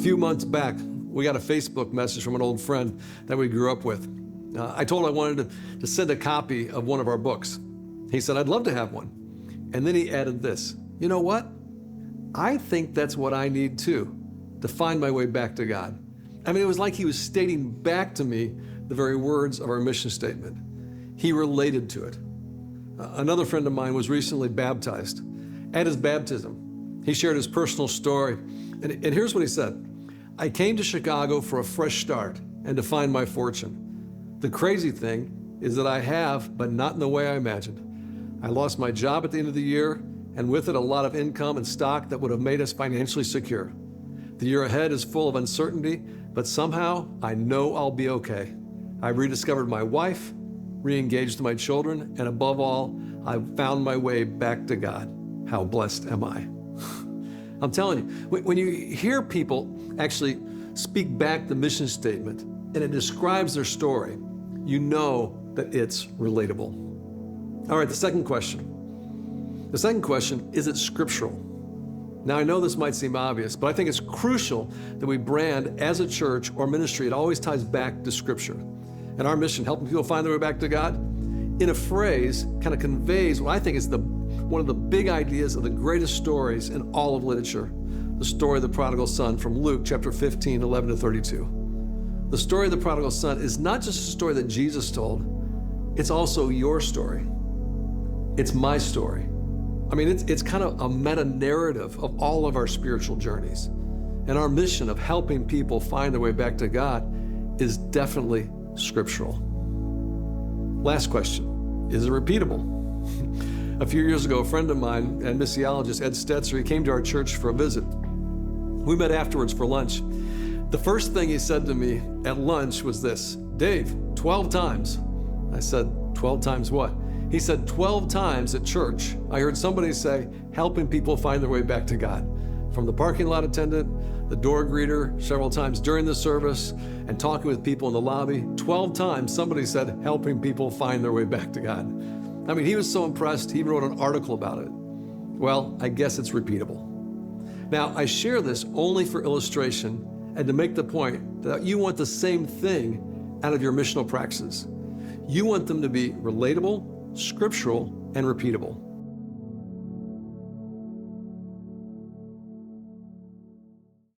few months back, we got a Facebook message from an old friend that we grew up with. I told him I wanted to send a copy of one of our books. He said, I'd love to have one. And then he added this, you know what? I think that's what I need too, to find my way back to God. I mean, it was like he was stating back to me the very words of our mission statement. He related to it. Another friend of mine was recently baptized. At his baptism, he shared his personal story. And here's what he said. I came to Chicago for a fresh start and to find my fortune. The crazy thing is that I have, but not in the way I imagined. I lost my job at the end of the year, and with it a lot of income and stock that would have made us financially secure. The year ahead is full of uncertainty, but somehow I know I'll be okay. I rediscovered my wife, re-engaged my children, and above all, I found my way back to God. How blessed am I? I'm telling you, when you hear people actually speak back the mission statement and it describes their story, you know that it's relatable. All right, the second question. The second question, is it scriptural? Now, I know this might seem obvious, but I think it's crucial that we brand as a church or ministry, it always ties back to Scripture. And our mission, helping people find their way back to God, in a phrase, kind of conveys what I think is one of the big ideas of the greatest stories in all of literature, the story of the prodigal son from Luke chapter 15, 11 to 32. The story of the prodigal son is not just a story that Jesus told, it's also your story. It's my story. I mean, it's kind of a meta-narrative of all of our spiritual journeys. And our mission of helping people find their way back to God is definitely scriptural. Last question, is it repeatable? A few years ago, a friend of mine and missiologist Ed Stetzer, he came to our church for a visit. We met afterwards for lunch. The first thing he said to me at lunch was this, Dave, 12 times. I said, 12 times what? He said, 12 times at church, I heard somebody say, helping people find their way back to God. From the parking lot attendant, the door greeter, several times during the service, and talking with people in the lobby, 12 times somebody said, helping people find their way back to God. I mean, he was so impressed, he even wrote an article about it. Well, I guess it's repeatable. Now, I share this only for illustration and to make the point that you want the same thing out of your missional practices. You want them to be relatable, scriptural, and repeatable.